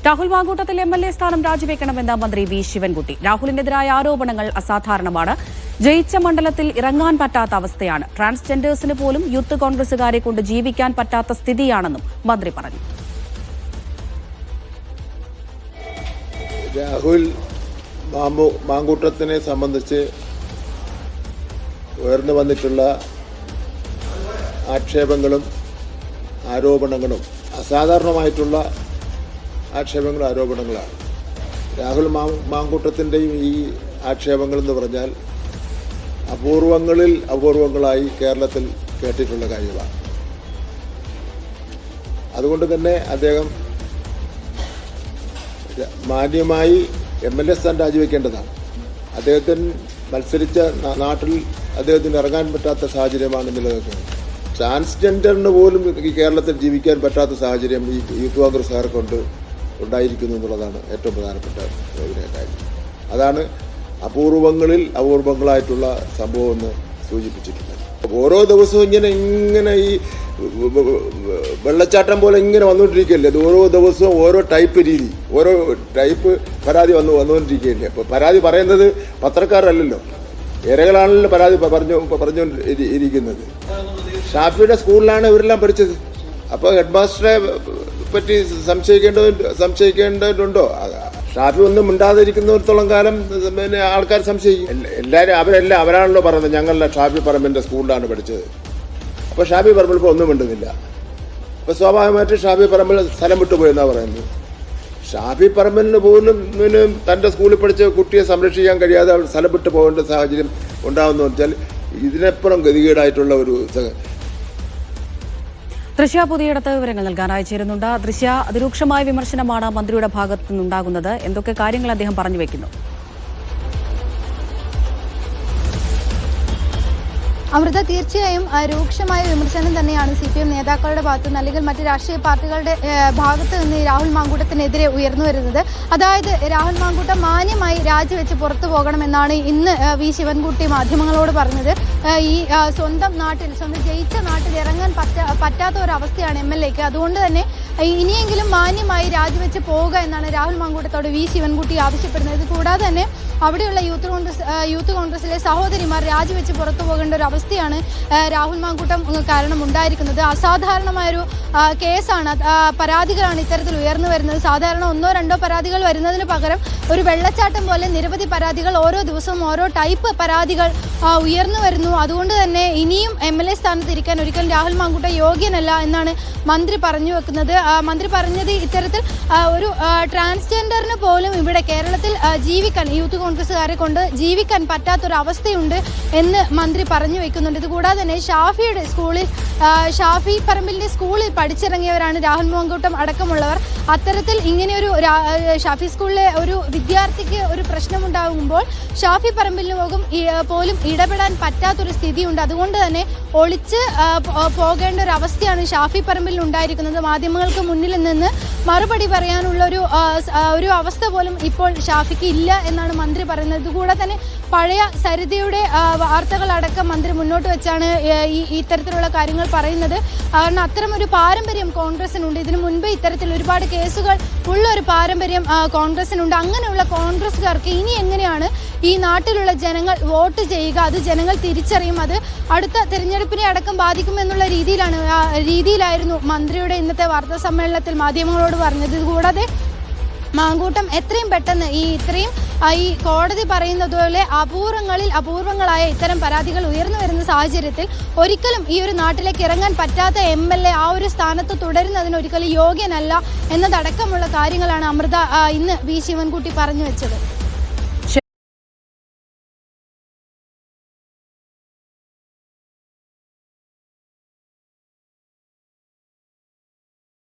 Rahul Mamkootathil MLA സ്ഥാനം രാജിവെക്കണമെന്ന മന്ത്രി V Sivankutty. രാഹുലിനെതിരായ ആരോപണങ്ങൾ അസാധാരണമാണ്. ജയിച്ച മണ്ഡലത്തിൽ ഇറങ്ങാൻ പറ്റാത്ത അവസ്ഥയാണ്. ട്രാൻസ്ജെൻഡേഴ്സിന് പോലും യൂത്ത് കോൺഗ്രസുകാരെ കൊണ്ട് ജീവിക്കാൻ പറ്റാത്ത സ്ഥിതിയാണെന്നും മന്ത്രി പറഞ്ഞു. രാഹുൽ മാങ്കൂട്ടത്തിനെ സംബന്ധിച്ച് ഉയർന്നു വന്നിട്ടുള്ള ആക്ഷേപങ്ങളും ആരോപണങ്ങളും അസാധാരണമായിട്ടുള്ള ആക്ഷേപങ്ങളും ആരോപണങ്ങളാണ്. രാഹുൽ മാങ്കൂട്ടത്തിൻ്റെയും ഈ ആക്ഷേപങ്ങളെന്ന് പറഞ്ഞാൽ അപൂർവങ്ങളിൽ അപൂർവങ്ങളായി കേരളത്തിൽ കേട്ടിട്ടുള്ള കാര്യമാണ്. അതുകൊണ്ട് തന്നെ അദ്ദേഹം മാന്യമായി MLA സ്ഥാനം രാജിവെക്കേണ്ടതാണ്. അദ്ദേഹത്തിന് മത്സരിച്ച നാട്ടിൽ അദ്ദേഹത്തിന് ഇറങ്ങാൻ പറ്റാത്ത സാഹചര്യമാണ് നിലനിൽക്കുന്നത്. ട്രാൻസ്ജെൻഡറിന് പോലും ഈ കേരളത്തിൽ ജീവിക്കാൻ പറ്റാത്ത സാഹചര്യം ഈ യൂത്ത് കോൺഗ്രസ്സുകാർക്കൊണ്ട് ഉണ്ടായിരിക്കുന്നു എന്നുള്ളതാണ് ഏറ്റവും പ്രധാനപ്പെട്ട കാര്യം. അതാണ് അപൂർവങ്ങളിൽ അപൂർവങ്ങളായിട്ടുള്ള സംഭവം എന്ന് സൂചിപ്പിച്ചിട്ടുള്ളത്. ഓരോ ദിവസവും ഇങ്ങനെ ഈ വെള്ളച്ചാട്ടം പോലെ ഇങ്ങനെ വന്നുകൊണ്ടിരിക്കുകയല്ലേ. അത് ഓരോ ദിവസവും ഓരോ ടൈപ്പ് രീതി, ഓരോ ടൈപ്പ് പരാതി വന്നുകൊണ്ടിരിക്കുകയല്ലേ. അപ്പോൾ പരാതി പറയുന്നത് പത്രക്കാരല്ലല്ലോ, ഇരകളാണല്ലോ പരാതി പറഞ്ഞുകൊണ്ടിരിക്കുന്നത്. ഷാഫിയുടെ സ്കൂളിലാണ് ഇവരെല്ലാം പഠിച്ചത്. അപ്പോൾ ഹെഡ് മാസ്റ്ററെ പറ്റി സംശയിക്കേണ്ടതുണ്ടോ? ഷാഫി ഒന്നും മിണ്ടാതിരിക്കുന്നിടത്തോളം കാലം പിന്നെ ആൾക്കാർ സംശയിക്കും. അവരാണല്ലോ പറയുന്നത് ഞങ്ങളുടെ ഷാഫി പറമ്പിൻ്റെ സ്കൂളിലാണ് പഠിച്ചത്. അപ്പോൾ ഷാഫി പറമ്പിൽ ഇപ്പോൾ ഒന്നും മിണ്ടുന്നില്ല. അപ്പോൾ സ്വാഭാവികമായിട്ട് ഷാഫി പറമ്പിൽ സ്ഥലം വിട്ടുപോയെന്നാണ് പറയുന്നത്. ഷാഫി പറമ്പിലിന് പോലും തൻ്റെ സ്കൂളിൽ പഠിച്ച കുട്ടിയെ സംരക്ഷിക്കാൻ കഴിയാതെ സ്ഥലം വിട്ടു പോകേണ്ട സാഹചര്യം ഉണ്ടാകുന്നു വെച്ചാൽ ഇതിനപ്പുറം ഗതികേടായിട്ടുള്ള ഒരു ദൃശ്യ പുതിയിടത്ത് വിവരങ്ങൾ നൽകാനായി ചേരുന്നുണ്ട്. ദൃശ്യ, അതിരൂക്ഷമായ വിമർശനമാണ് മന്ത്രിയുടെ ഭാഗത്തു നിന്നുണ്ടാകുന്നത്. എന്തൊക്കെ കാര്യങ്ങൾ അദ്ദേഹം പറഞ്ഞു വെക്കുന്നു? അമൃത, തീർച്ചയായും രൂക്ഷമായ വിമർശനം തന്നെയാണ് CPM നേതാക്കളുടെ ഭാഗത്തു നിന്ന് അല്ലെങ്കിൽ മറ്റ് രാഷ്ട്രീയ പാർട്ടികളുടെ ഭാഗത്ത് നിന്ന് രാഹുൽ മാങ്കൂട്ടത്തിനെതിരെ ഉയർന്നു വരുന്നത്. അതായത് രാഹുൽ മാങ്കൂട്ടം മാന്യമായി രാജിവെച്ച് പുറത്തു പോകണമെന്നാണ് ഇന്ന് വി ശിവൻകുട്ടി മാധ്യമങ്ങളോട് പറഞ്ഞത്. ഈ സ്വന്തം ജയിച്ച നാട്ടിൽ ഇറങ്ങാൻ പറ്റാത്ത ഒരവസ്ഥയാണ് MLAക്ക്. അതുകൊണ്ട് തന്നെ ഇനിയെങ്കിലും മാന്യമായി രാജിവെച്ച് പോവുക എന്നാണ് രാഹുൽ മാങ്കൂട്ടത്തോട് വി ശിവൻകുട്ടി ആവശ്യപ്പെടുന്നത്. ഇത് കൂടാതെ തന്നെ അവിടെയുള്ള യൂത്ത് കോൺഗ്രസിലെ സഹോദരിമാർ രാജിവെച്ച് പുറത്തു പോകേണ്ട ഒരു അവസ്ഥയാണ് രാഹുൽ മാങ്കൂട്ടം കാരണം ഉണ്ടായിരിക്കുന്നത്. അസാധാരണമായൊരു കേസാണ്, പരാതികളാണ് ഇത്തരത്തിൽ ഉയർന്നു വരുന്നത്. സാധാരണ 1-2 പരാതികൾ വരുന്നതിന് പകരം ഒരു വെള്ളച്ചാട്ടം പോലെ നിരവധി പരാതികൾ ഓരോ ദിവസവും ഓരോ ടൈപ്പ് പരാതികൾ ഉയർന്നു വരുന്നു. അതുകൊണ്ട് തന്നെ ഇനിയും MLA സ്ഥാനത്തിരിക്കാൻ ഒരിക്കലും രാഹുൽ മാങ്കൂട്ടം യോഗ്യനല്ല എന്നാണ് മന്ത്രി പറഞ്ഞു വെക്കുന്നത്. മന്ത്രി പറഞ്ഞത് ഇത്തരത്തിൽ ഒരു ട്രാൻസ്ജെൻഡറിന് പോലും ഇവിടെ കേരളത്തിൽ ജീവിക്കാൻ, യൂത്ത് കോൺഗ്രസ്സുകാരെ കൊണ്ട് ജീവിക്കാൻ പറ്റാത്തൊരവസ്ഥയുണ്ട് എന്ന് മന്ത്രി പറഞ്ഞു വെക്കുന്നുണ്ട്. ഇതുകൂടാതെ തന്നെ ഷാഫി പറമ്പിലിന്റെ സ്കൂളിൽ പഠിച്ചിറങ്ങിയവരാണ് രാഹുൽ മാങ്കൂട്ടം അടക്കമുള്ളവർ. അത്തരത്തിൽ ഇങ്ങനെയൊരു ഷാഫി സ്കൂളിലെ ഒരു വിദ്യാർത്ഥിക്ക് ഒരു പ്രശ്നമുണ്ടാകുമ്പോൾ ഷാഫി പറമ്പിലിന് പോലും ഇടപെടാൻ പറ്റാത്തൊരു സ്ഥിതിയുണ്ട്. അതുകൊണ്ട് തന്നെ ഒളിച്ച് പോകേണ്ട ഒരു അവസ്ഥയാണ് ഷാഫി പറമ്പിൽ ഉണ്ടായിരിക്കുന്നത്. മാധ്യമങ്ങൾക്ക് മുന്നിൽ നിന്ന് മറുപടി പറയാനുള്ള ഒരു അവസ്ഥ പോലും ഇപ്പോൾ ഷാഫിക്ക് ഇല്ല എന്നാണ് മന്ത്രി പറയുന്നത്. ഇതുകൂടെ തന്നെ പഴയ സരിതയുടെ വാർത്തകളടക്കം മന്ത്രി മുന്നോട്ട് വെച്ചാണ് ഇത്തരത്തിലുള്ള കാര്യങ്ങൾ പറയുന്നത്. കാരണം അത്തരമൊരു പാരമ്പര്യം കോൺഗ്രസിനുണ്ട്. ഇതിനു മുൻപ് ഇത്തരത്തിൽ ഒരുപാട് കേസുകൾ ഉള്ള ഒരു പാരമ്പര്യം കോൺഗ്രസിനുണ്ട്. അങ്ങനെയുള്ള കോൺഗ്രസ്സുകാർക്ക് ഇനി എങ്ങനെയാണ് ഈ നാട്ടിലുള്ള ജനങ്ങൾ വോട്ട് ചെയ്യുക? അത് ജനങ്ങൾ തിരിച്ചറിയും. അത് അടുത്ത തിരഞ്ഞെടുപ്പിനെ അടക്കം ബാധിക്കുമെന്നുള്ള രീതിയിലായിരുന്നു മന്ത്രിയുടെ ഇന്നത്തെ വാർത്താ സമ്മേളനത്തിൽ മാധ്യമങ്ങളോട് പറഞ്ഞത്. ഇതുകൂടാതെ മാങ്കൂട്ടം എത്രയും പെട്ടെന്ന് ഈ കോടതി പറയുന്നത് പോലെ അപൂർവങ്ങളായ ഇത്തരം പരാതികൾ ഉയർന്നു വരുന്ന സാഹചര്യത്തിൽ ഒരിക്കലും ഈ ഒരു നാട്ടിലേക്ക് ഇറങ്ങാൻ പറ്റാത്ത MLA ആ ഒരു സ്ഥാനത്ത് തുടരുന്നതിന് ഒരിക്കലും യോഗ്യനല്ല എന്നതടക്കമുള്ള കാര്യങ്ങളാണ് അമൃത ഇന്ന് വി ശിവൻകുട്ടി പറഞ്ഞു വെച്ചത്.